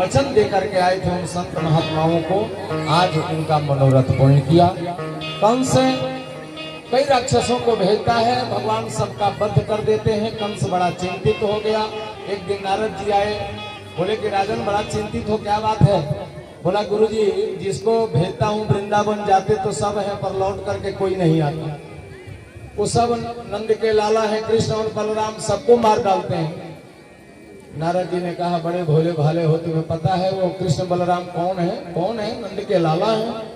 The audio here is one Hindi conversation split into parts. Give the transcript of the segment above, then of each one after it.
वचन देकर के आए थे उन संत महात्माओं को, आज उनका मनोरथ पूर्ण किया। कंस कई राक्षसों को भेजता है, भगवान सबका वध कर देते हैं। कंस बड़ा चिंतित हो गया। एक दिन नारद जी आए, बोले कि राजन बड़ा चिंतित हो, क्या बात है? बोला गुरु जी, जिसको भेजता हूँ वृंदावन जाते तो सब है, पर लौट करके कोई नहीं आता। वो सब नंद के लाला है, कृष्ण और बलराम, सबको मार डालते हैं। नारद जी ने कहा बड़े भोले भाले हो, तुम्हें पता है वो कृष्ण बलराम कौन है? कौन है? नंद के लाला है।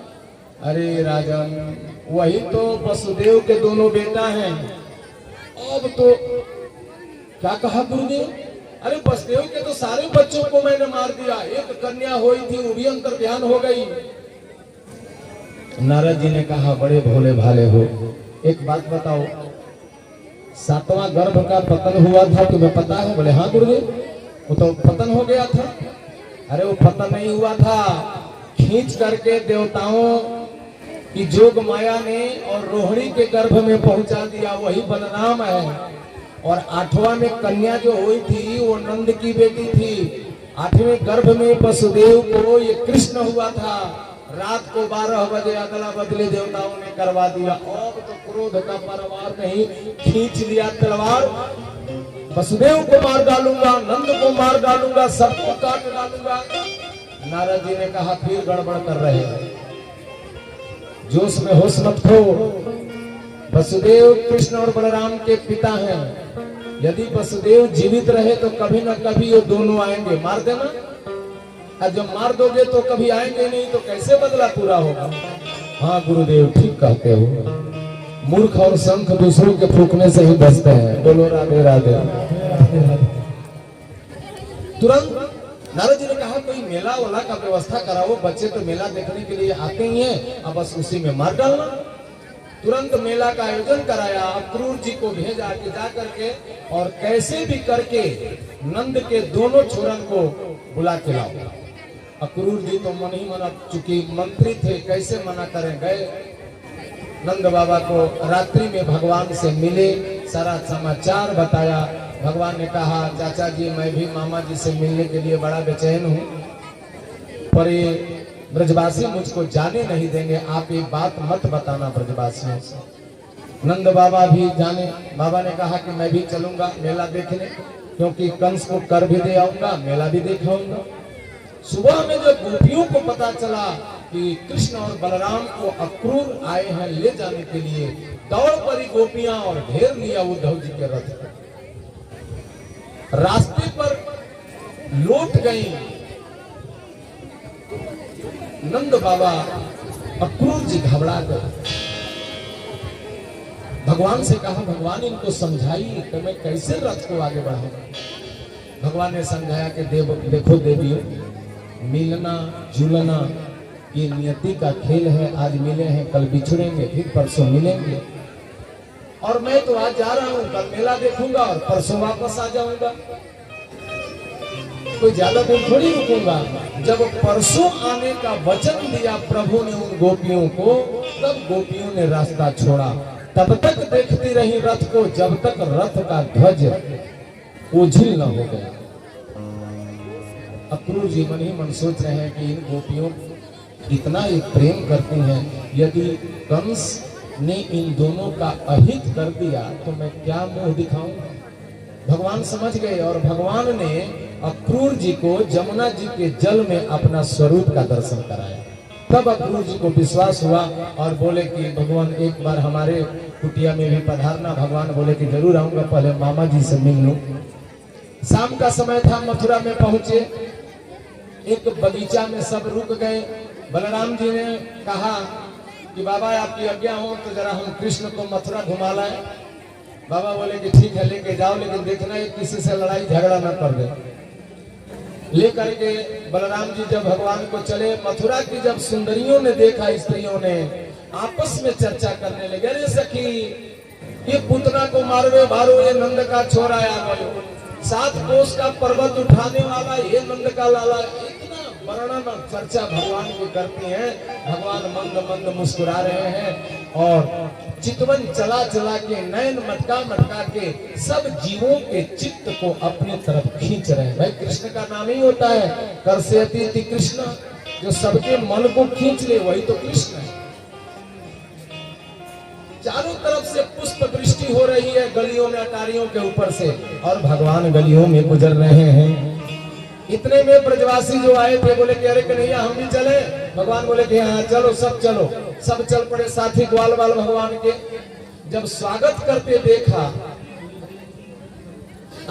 अरे राजन, वही तो वसुदेव के दोनों बेटा हैं। अब तो क्या कहा गुरुदेव? अरे वसुदेव के तो सारे बच्चों को मैंने मार दिया, एक कन्या हुई थी वो भी अंतर्ध्यान हो गई। नारद जी ने कहा बड़े भोले भाले हो, एक बात बताओ, 7वां गर्भ का पतन हुआ था, तुम्हें पता है? बोले हाँ गुरुदेव, वो तो पतन हो गया था। अरे वो पतन नहीं हुआ था, खींच करके देवताओं की जोग माया ने और रोहिणी के गर्भ में पहुंचा दिया, वही बलराम है। और 8वां में कन्या जो हुई थी वो नंद की बेटी थी। 8वें गर्भ में वसुदेव को ये कृष्ण हुआ था। रात को 12 बजे अदला बदली देवताओं ने करवा दिया। अब तो क्रोध का परवार नहीं, खींच लिया तलवार, वसुदेव को मार डालूंगा, नंद को मार डालूंगा, सबको काट डालूंगा। नारद जी ने कहा फिर गड़बड़ कर रहे हैं, जोश में होश मत खो। वसुदेव कृष्ण और बलराम के पिता हैं। यदि वसुदेव जीवित रहे तो कभी न कभी ये दोनों आएंगे, मार देना। और जब मार दोगे तो कभी आएंगे नहीं, तो कैसे बदला पूरा होगा? हाँ गुरुदेव ठीक कहते हो, मूर्ख और शंख दूसरों के फूकने से ही बचते हैं। बोलो राधे राधे। तुरंत नारद जी ने कहा कोई मेला वाला का व्यवस्था कराओ, बच्चे तो मेला देखने के लिए आते ही हैं, अब बस उसी में मार डालना। तुरंत मेला का आयोजन कराया, अक्रूर जी को भेजा कि जा करके और कैसे भी करके नंद के दोनों छोरन को बुला के लाओ। अक्रूर जी तो मन ही मन, चूंकि मंत्री थे, कैसे मना करें। गए नंद बाबा को, रात्रि में भगवान से मिले, सारा समाचार बताया। भगवान ने कहा चाचा जी मैं भी मामा जी से मिलने के लिए बड़ा बेचैन हूँ, पर ये ब्रजवासी मुझको जाने नहीं देंगे, आप ये बात मत बताना ब्रजवासियों से। नंद बाबा भी जाने, बाबा ने कहा कि मैं भी चलूंगा मेला देखने, क्योंकि कंस को कर भी दे आऊंगा, मेला भी देख आऊंगा। सुबह में जब गोपियों को पता चला कि कृष्ण और बलराम को अक्रूर आए हैं ले जाने के लिए, दौड़ पड़ी गोपियां और घेर लिया उद्धव जी के रथ को। रास्ते पर लौट गई। नंद बाबा, अक्रूर जी घबरा गए। भगवान से कहा भगवान इनको समझाइए कि मैं कैसे रथ को आगे बढ़ाऊं। भगवान ने समझाया कि देखो देवियों, मिलना जुलना ये नियति का खेल है। आज मिले हैं, कल बिछड़ेंगे, फिर परसों मिलेंगे। और मैं तो आज जा रहा हूं, कल मेला देखूंगा और परसों वापस आ जाऊंगा, कोई ज्यादा दिन थोड़ी रुकूंगा। जब परसों आने का वचन दिया प्रभु ने उन गोपियों को, तब गोपियों ने रास्ता छोड़ा। तब तक देखती रही रथ को, जब तक रथ का ध्वज ओझिल न हो गया। अक्रूर जी मन ही मन सोच रहे हैं कि इन गोपियों इतना एक प्रेम करती हैं, यदि कंस ने इन दोनों का अहित कर दिया तो मैं क्या मुंह दिखाऊंगा। भगवान समझ गए और भगवान ने अक्रूर जी को जमुना जी के जल में अपना स्वरूप का दर्शन कराया। तब अक्रूर जी को विश्वास हुआ और बोले कि भगवान एक बार हमारे कुटिया में भी पधारना। भगवान बोले कि जरूर आऊंगा, पहले मामा जी से मिल लूं। शाम का समय था, मथुरा में पहुंचे। एक बगीचा में सब रुक गए। बलराम जी ने कहा कि बाबा आपकी आज्ञा हो तो जरा हम कृष्ण को मथुरा घुमा लाएं। बाबा बोले कि ठीक है लेके जाओ, लेकिन देखना है किसी से लड़ाई झगड़ा न कर दे। लेकर के बलराम जी जब भगवान को चले, मथुरा की जब सुंदरियों ने देखा, स्त्रियों ने आपस में चर्चा करने लगे, अरे सखी ये पुतना को मारवे भारो, ये नंद का छोरा आ गयो, 7 कोस का पर्वत उठाने वाला ये नंद का लाला, इतना वर्णन और चर्चा भगवान की करती हैं। भगवान मंद मंद मुस्कुरा रहे हैं और चितवन चला चला के नयन मटका मटका के सब जीवों के चित्त को अपनी तरफ खींच रहे हैं। भाई कृष्ण का नाम ही होता है कर्षयति कृष्ण, जो सबके मन को खींच ले वही तो कृष्ण है। चारों तरफ से पुष्प वृष्टि हो रही है गलियों में अटारियों के ऊपर से, और भगवान गलियों में गुजर रहे हैं। इतने में ब्रजवासी जो आए थे बोले कि अरे कन्हैया हम भी चले। भगवान बोले कि हाँ चलो, सब चल पड़े साथी ग्वाल बाल भगवान के। जब स्वागत करते देखा,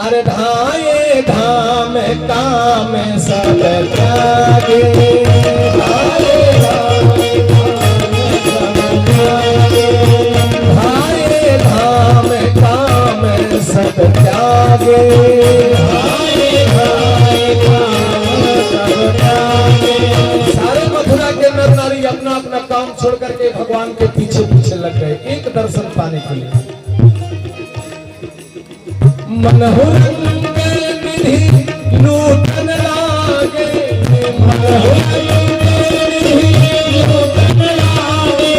अरे धाये धाम काम सब त्यागे, धाये धाम काम सब त्यागे, सारे मथुरा के नर नारी अपना अपना काम छोड़ करके भगवान के पीछे पीछे लग गए एक दर्शन पाने के लिए। मनोरंग विधि नूतन लागे, मनोरंग विधि नूतन लागे,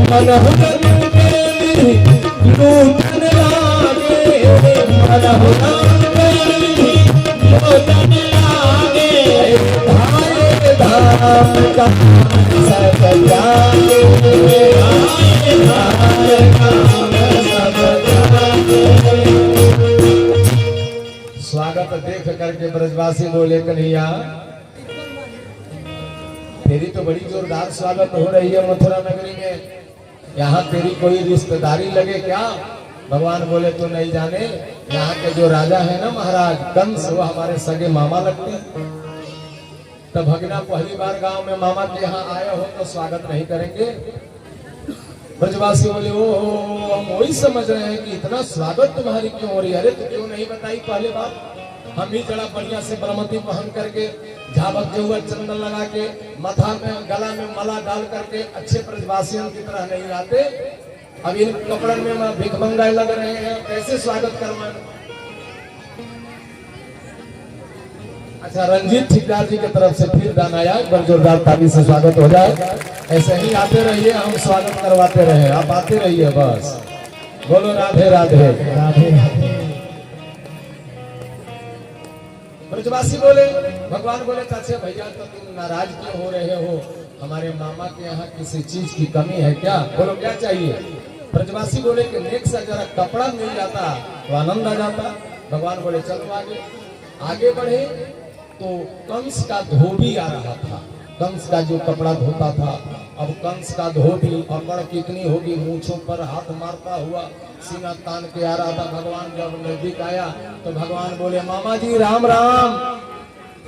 मनोरंग विधि नूतन लागे, मनोरंग विधि नूतन लागे, धाये धाम का सब त्यागे, धाये धाम का सब त्यागे। स्वागत देख करके ब्रजवासी बोले कन्हैया तेरी तो बड़ी जोरदार स्वागत हो रही है मथुरा नगरी में, यहाँ तेरी कोई रिश्तेदारी लगे क्या? भगवान बोले तो नहीं जाने, यहाँ के जो राजा है ना महाराज कंस, वो हमारे सगे मामा लगते हैं। तब भगना पहली बार गांव में मामा के यहाँ आया हो तो स्वागत नहीं करेंगे? ब्रजवासी बोले ओ हम वही समझ रहे हैं कि इतना स्वागत तुम्हारी क्यों हो रही है। अरे तो क्यों नहीं बताई पहले बार? हम भी जरा बढ़िया से बरमती पहन करके, झाबक हुआ चंदन लगा के, माथा में गला में माला डाल करके अच्छे ब्रजवासियों की तरह नहीं आते। अब इन कपड़न में भिखमंगा लग रहे हैं, कैसे स्वागत करवाएं? अच्छा रंजीत ठेकेदार जी की तरफ से फिर दान आया, एक बार जोरदार ताली से स्वागत हो जाए। ऐसे ही आते रहिए, हम स्वागत करवाते रहे, आप आते रहिए बस। बोलो राधे राधे राधे राधे। ब्रजवासी बोले, भगवान बोले चाचे भैया तो तुम नाराज क्यों हो रहे हो? हमारे मामा के यहाँ किसी चीज की कमी है क्या? बोलो क्या चाहिए? ब्रजवासी बोले कि नेक सा जरा कपड़ा मिल जाता तो आनंद आ जाता। भगवान बोले चलो आगे। आगे बढ़े तो कंस का धोबी आ रहा था। कंस का जो कपड़ा धोता था, अब कंस का धोबी अकड़ कितनी होगी, मूंछों पर हाथ मारता हुआ सीना तान के आ रहा था। भगवान जब नजदीक आया तो भगवान बोले मामा जी राम राम।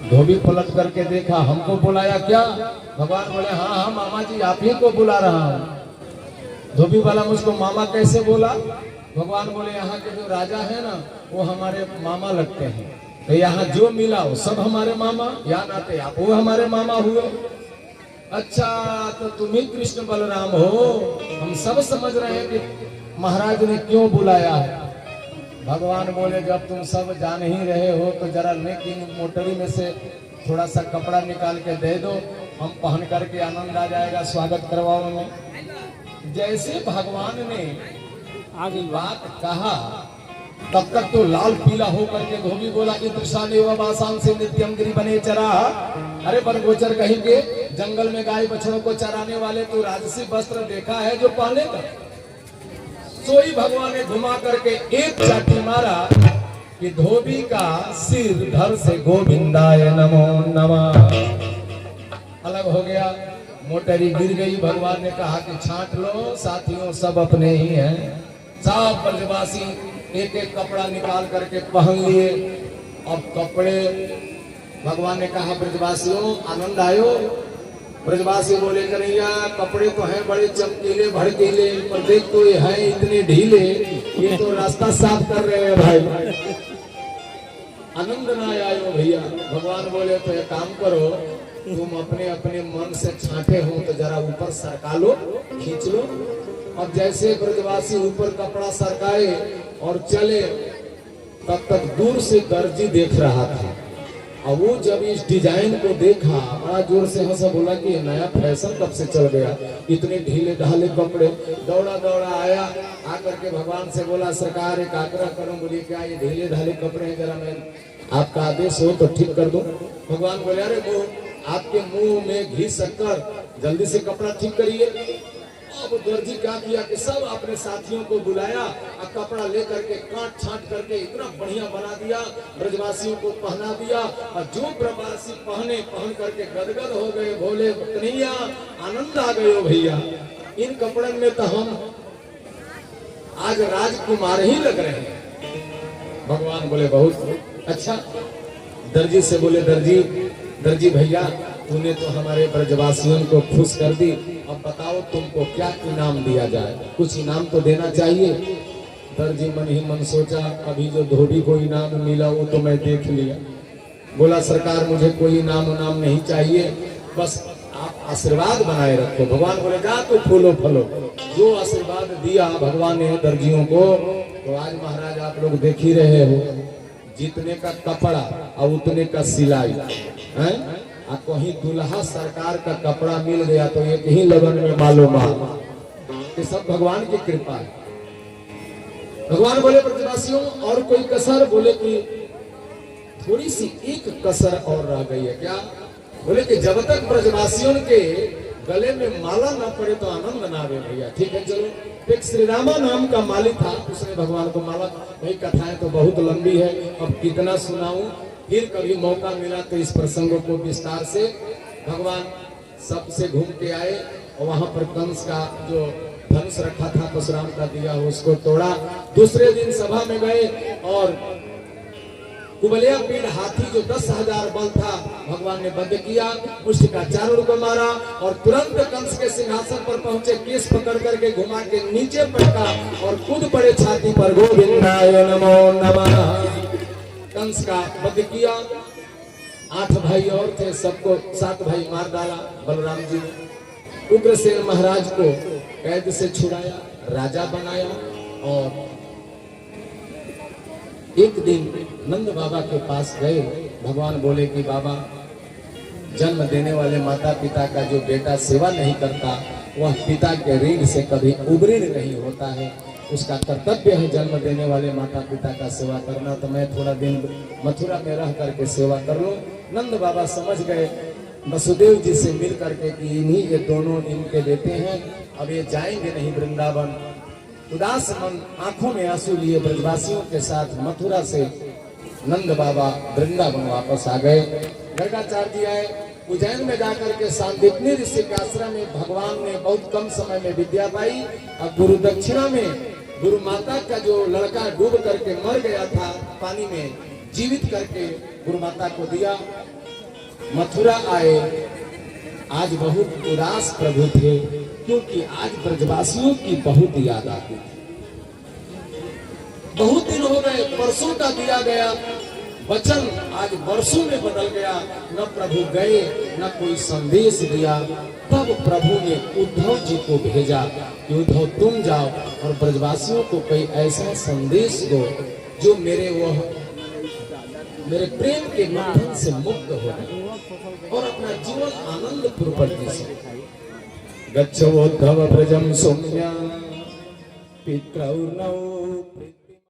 धोबी पलट करके देखा, हमको बुलाया क्या? भगवान बोले हाँ हाँ मामा जी आप ही को बुला रहा हूँ। धोबी वाला मुझको मामा कैसे बोला? भगवान बोले यहाँ के जो राजा है ना वो हमारे मामा लगते हैं, तो यहाँ जो मिला वो सब हमारे मामा, या नाते आप वो हमारे मामा हुए। अच्छा तो तुम ही कृष्ण बलराम हो, हम सब समझ रहे हैं कि महाराज ने क्यों बुलाया है। भगवान बोले जब तुम सब जान ही रहे हो तो जरा लेकिन मोटरी में से थोड़ा सा कपड़ा निकाल के दे दो, हम पहन करके आनंद आ जाएगा स्वागत करवाओगे। जैसे भगवान ने आगे बात कहा तब तक तो लाल पीला होकर के धोबी बोला ईदृशाने व वासांग से नित्यम गिरि बने चरा। अरे वन गोचर कहीं के जंगल में गाय बछड़ों को चराने वाले तो राजसी वस्त्र देखा है जो पहने का? सोई भगवान ने घुमा करके एक चाटी मारा कि धोबी का सिर धर से गोविंदाय नमो नमः अलग हो गया, मोटरी गिर गई। भगवान ने कहा कि छांट लो साथियों, सब अपने ही हैं। सब ब्रजवासी एक एक कपड़ा निकाल करके पहन लिए। अब कपड़े भगवान ने कहा ब्रजवासियों आनंद आयो? ब्रजवासी बोले कन्हैया कपड़े तो हैं बड़े चमकीले भड़कीले, पर देख तो ये हैं इतने ढीले, ये तो रास्ता साफ कर रहे हैं भाई, आनंद ना आयो भैया। भगवान बोले तो एक काम करो, तुम अपने अपने मन से छांटे हो तो जरा ऊपर सरका लो, खींच लो। अब जैसे ब्रजवासी ऊपर कपड़ा सरकाए और चले, तब तक दूर से दर्जी देख रहा था। और वो जब इस डिजाइन को देखा बड़ा जोर से हंसा, बोला कि ये नया फैशन कब से चल गया, इतने ढीले ढाले कपड़े। दौड़ा दौड़ा आया, आकर के भगवान से बोला सरकार एक आग्रह करूं, बोली क्या ये ढीले ढाले कपड़े हैं, जरा मैं आपका आदेश हो तो ठीक कर दूं। भगवान बोले अरे मुंह आपके मुंह में घी शक्कर, जल्दी से कपड़ा ठीक करिए। अब दर्जी क्या किया कि सब अपने साथियों को बुलाया और कपड़ा लेकर के काट छांट करके इतना बढ़िया बना दिया, ब्रजवासियों को पहना दिया। और जो प्रवासी पहन करके गदगद हो गए, बोले कन्हैया आनंद आ गए भैया, इन कपड़ों में तो हम आज राजकुमार ही लग रहे हैं। भगवान बोले बहुत अच्छा। दर्जी से बोले दर्जी भैया तूने तो हमारे ब्रजवासियों को खुश कर दी, अब बताओ तुमको क्या इनाम दिया जाए, कुछ इनाम तो देना चाहिए। दर्जी मन ही मन सोचा अभी जो धोबी को इनाम मिला वो तो मैं देख लिया। बोला सरकार मुझे कोई इनाम नहीं चाहिए, बस आप आशीर्वाद बनाए रखो। भगवान बोले जा तो फूलो फलो। जो आशीर्वाद दिया भगवान ने दर्जियों को, तो आज महाराज आप लोग देख ही रहे हो, जितने का कपड़ा और उतने का सिलाई है। कहीं दुल्हा सरकार का कपड़ा मिल गया तो एक ही लगन में मालूम ये सब भगवान की कृपा है। भगवान बोले ब्रजवासियों और कोई कसर, बोले कि थोड़ी सी एक कसर और रह गई है। क्या? बोले कि जब तक ब्रजवासियों के गले में माला ना पड़े तो आनंद ना आवे भैया। ठीक है चलो। एक श्री रामा नाम का माली था, उसने भगवान को माला, भाई कथाएं तो बहुत लंबी है, अब कितना सुनाऊं, फिर कभी मौका मिला तो इस प्रसंगों को विस्तार से। भगवान सबसे घूम के आए और वहां पर कंस का जो धनुष रखा था परशुराम का दिया उसको तोड़ा। दूसरे दिन सभा में गए और कुबलिया पीड़ हाथी जो 10,000 बल था भगवान ने बंद किया, मुष्टिका चारों को मारा और तुरंत कंस के सिंहासन पर पहुंचे, केस पकड़ करके घुमा के नीचे पटका और कूद पड़े छाती पर, गोविंदाय नमो नमः। कंस का वध किया। 8 भाई और थे, सबको 7 भाई मार डाला बलराम जी ने। उग्रसेन महाराज को कैद से छुड़ाया, राजा बनाया। और एक दिन नंद बाबा के पास गए, भगवान बोले कि बाबा जन्म देने वाले माता पिता का जो बेटा सेवा नहीं करता वह पिता के ऋण से कभी उबरीण नहीं होता है, उसका कर्तव्य है जन्म देने वाले माता पिता का सेवा करना। तो मैं थोड़ा दिन मथुरा में रह करके सेवा कर लूं। नंद बाबा समझ गए वसुदेव जी से मिल करके कि इन्हीं ये दोनों इनके बेटे हैं, अब ये जाएंगे नहीं वृंदावन। उदास मन आंखों में आंसू लिए ब्रजवासियों के साथ मथुरा से नंद बाबा वृंदावन वापस आ गए। गर्गाचार्य जी आए, उज्जैन में जाकर के सांदीपनी ऋषि के आश्रम में भगवान ने बहुत कम समय में विद्या पाई और गुरु दक्षिणा में गुरु माता का जो लड़का डूब करके मर गया था पानी में, जीवित करके गुरु माता को दिया। मथुरा आए, आज बहुत उदास प्रभु थे क्योंकि आज ब्रजवासियों की बहुत याद आती थी। बहुत दिन हो गए, परसों का दिया गया वचन आज वर्षों में बदल गया, न प्रभु गए न कोई संदेश दिया। तब प्रभु ने उद्धव जी को भेजा कि उद्धव तुम जाओ और ब्रजवासियों को कोई ऐसा संदेश दो जो मेरे प्रेम के बंधन से मुक्त हो और अपना जीवन आनंद पूर्वक जी सके। गच्छोद्धव ब्रजम सौम्या पितरौ